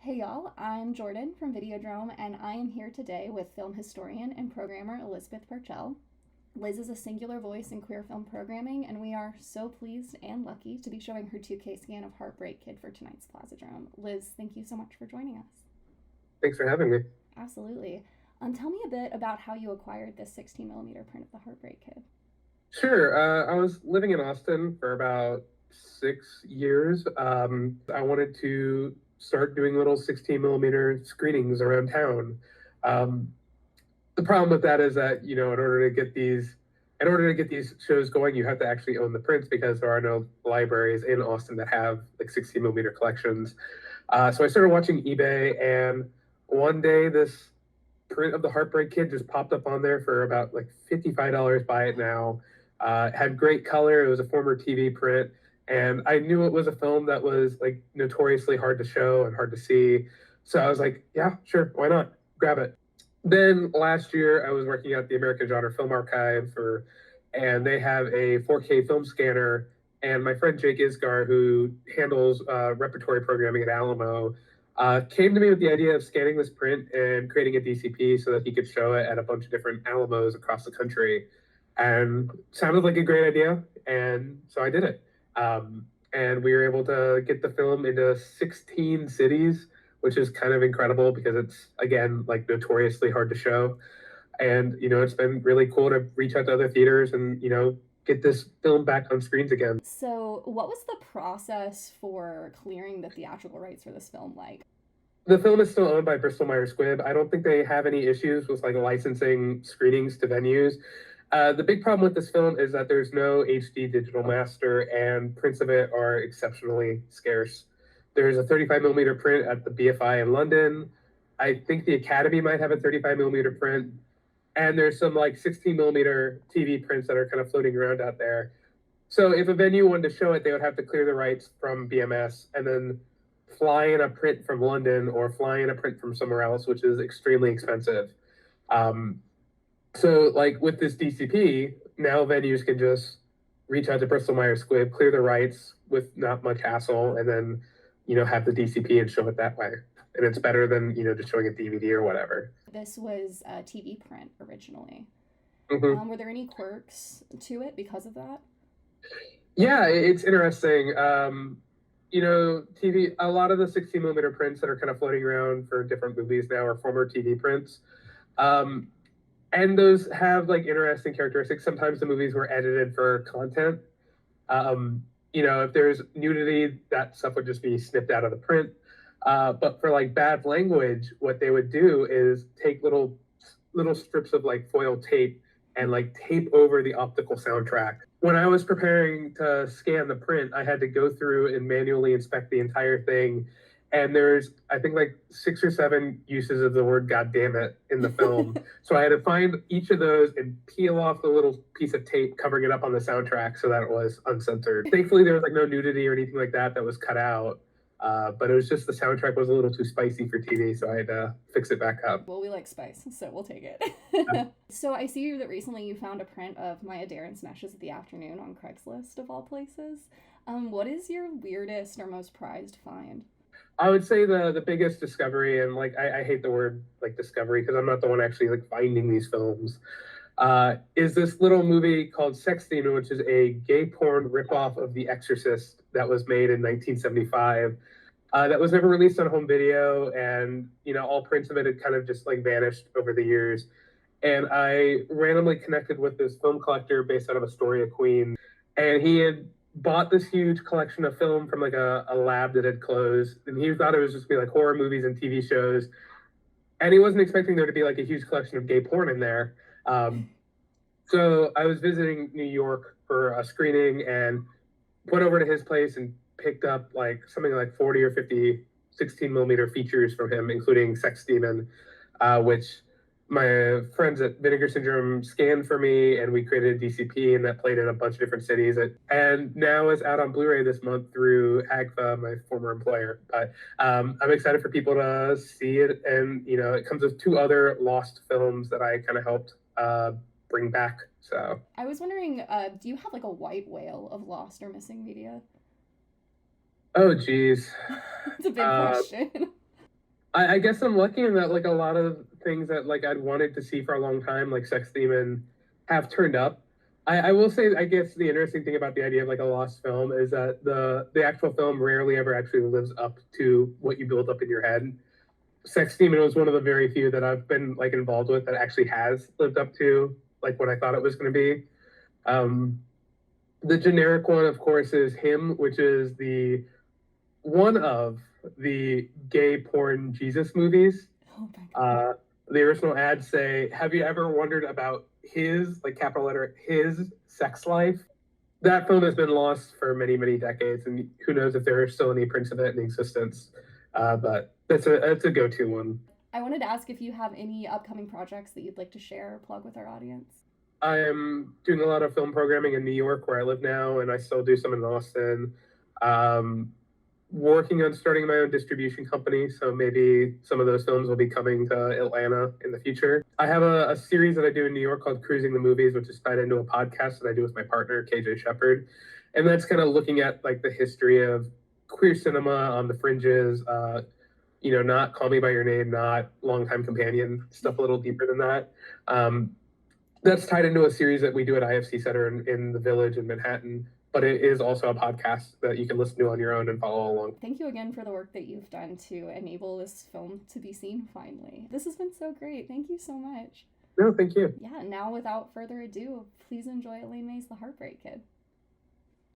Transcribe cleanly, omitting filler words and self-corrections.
Hey y'all, I'm Jordan from Videodrome, and I am here today with film historian and programmer Elizabth Purchell. Liz is a singular voice in queer film programming, and we are so pleased and lucky to be showing her 2K scan of Heartbreak Kid for tonight's Plazadrome. Liz, thank you so much for joining us. Thanks for having me. Absolutely. Tell me a bit about how you acquired this 16mm print of the Heartbreak Kid. Sure. I was living in Austin for about 6 years. I wanted to start doing little 16 millimeter screenings around town. Um, the problem with that is that, in order to get these shows going, you have to actually own the prints because there are no libraries in Austin that have like 16 millimeter collections. So I started watching eBay, and one day this print of the Heartbreak Kid just popped up on there for about like $55. Buy it now. It had great color. It was a former TV print, and I knew it was a film that was like notoriously hard to show and hard to see. So I was like, yeah, sure, why not? Grab it. Then last year, I was working at the American Genre Film Archive and they have a 4K film scanner. And my friend Jake Isgar, who handles repertory programming at Alamo, came to me with the idea of scanning this print and creating a DCP so that he could show it at a bunch of different Alamos across the country. And sounded like a great idea, and so I did it. And we were able to get the film into 16 cities, which is kind of incredible because it's, again, like notoriously hard to show. And it's been really cool to reach out to other theaters and get this film back on screens again. So, what was the process for clearing the theatrical rights for this film like? The film is still owned by Bristol Myers Squibb. I don't think they have any issues with like licensing screenings to venues. The big problem with this film is that there's no HD digital master, and prints of it are exceptionally scarce. There's a 35 millimeter print at the BFI in London. I think the Academy might have a 35 millimeter print, and there's some like 16 millimeter TV prints that are kind of floating around out there. So if a venue wanted to show it, they would have to clear the rights from BMS and then fly in a print from London or fly in a print from somewhere else, which is extremely expensive. Um, so like with this DCP, now venues can just reach out to Bristol Myers Squibb, clear the rights with not much hassle, and then have the DCP and show it that way. And it's better than just showing a DVD or whatever. This was a TV print originally. Mm-hmm. Were there any quirks to it because of that? Yeah, it's interesting. TV, a lot of the 16 millimeter prints that are kind of floating around for different movies now are former TV prints. And those have like interesting characteristics. Sometimes the movies were edited for content. If there's nudity, that stuff would just be snipped out of the print. But for like bad language, what they would do is take little strips of like foil tape and like tape over the optical soundtrack. When I was preparing to scan the print, I had to go through and manually inspect the entire thing. And there's, I think, like 6 or 7 uses of the word "God damn it" in the film. So I had to find each of those and peel off the little piece of tape covering it up on the soundtrack so that it was uncensored. Thankfully, there was like no nudity or anything like that was cut out. But it was just the soundtrack was a little too spicy for TV, so I had to fix it back up. Well, we like spice, so we'll take it. So I see that recently you found a print of Maya Daren's Meshes of the Afternoon on Craigslist, of all places. What is your weirdest or most prized find? I would say the biggest discovery, and like I hate the word like discovery because I'm not the one actually like finding these films, is this little movie called Sex Demon, which is a gay porn ripoff of The Exorcist that was made in 1975. That was never released on home video, and all prints of it had kind of just like vanished over the years. And I randomly connected with this film collector based out of Astoria, Queens, and he had bought this huge collection of film from like a lab that had closed, and he thought it was just be like horror movies and TV shows, and he wasn't expecting there to be like a huge collection of gay porn in there. So I was visiting New York for a screening and went over to his place and picked up like something like 40 or 50 16 millimeter features from him, including Sex Demon, which my friends at Vinegar Syndrome scanned for me, and we created a DCP, and that played in a bunch of different cities. And now is out on Blu-ray this month through AGFA, my former employer. But I'm excited for people to see it, and it comes with 2 other lost films that I kind of helped bring back. So I was wondering, do you have like a white whale of lost or missing media? oh geez. It's a big question. I guess I'm lucky in that like a lot of things that like I'd wanted to see for a long time, like sex demon, have turned up. I will say, I guess the interesting thing about the idea of like a lost film is that the actual film rarely ever actually lives up to what you build up in your head. Sex Demon was one of the very few that I've been like involved with that actually has lived up to like what I thought it was going to be. Um, the generic one, of course, is Him, which is the one of the gay porn Jesus movies. Oh my God. The original ads say, "Have you ever wondered about his, like capital letter, his sex life?" That film has been lost for many, many decades, and who knows if there are still any prints of it in existence. But that's a go-to one. I wanted to ask if you have any upcoming projects that you'd like to share or plug with our audience. I am doing a lot of film programming in New York, where I live now, and I still do some in Austin. Um, Working on starting my own distribution company, so maybe some of those films will be coming to Atlanta in the future. I have a series that I do in New York called Cruising the Movies, which is tied into a podcast that I do with my partner, KJ Shepard. And that's kind of looking at like the history of queer cinema on the fringes, not Call Me By Your Name, not Longtime Companion, stuff a little deeper than that. That's tied into a series that we do at IFC Center in the Village in Manhattan, but it is also a podcast that you can listen to on your own and follow along. Thank you again for the work that you've done to enable this film to be seen finally. This has been so great. Thank you so much. No, thank you. Yeah, now without further ado, please enjoy Elaine May's The Heartbreak Kid.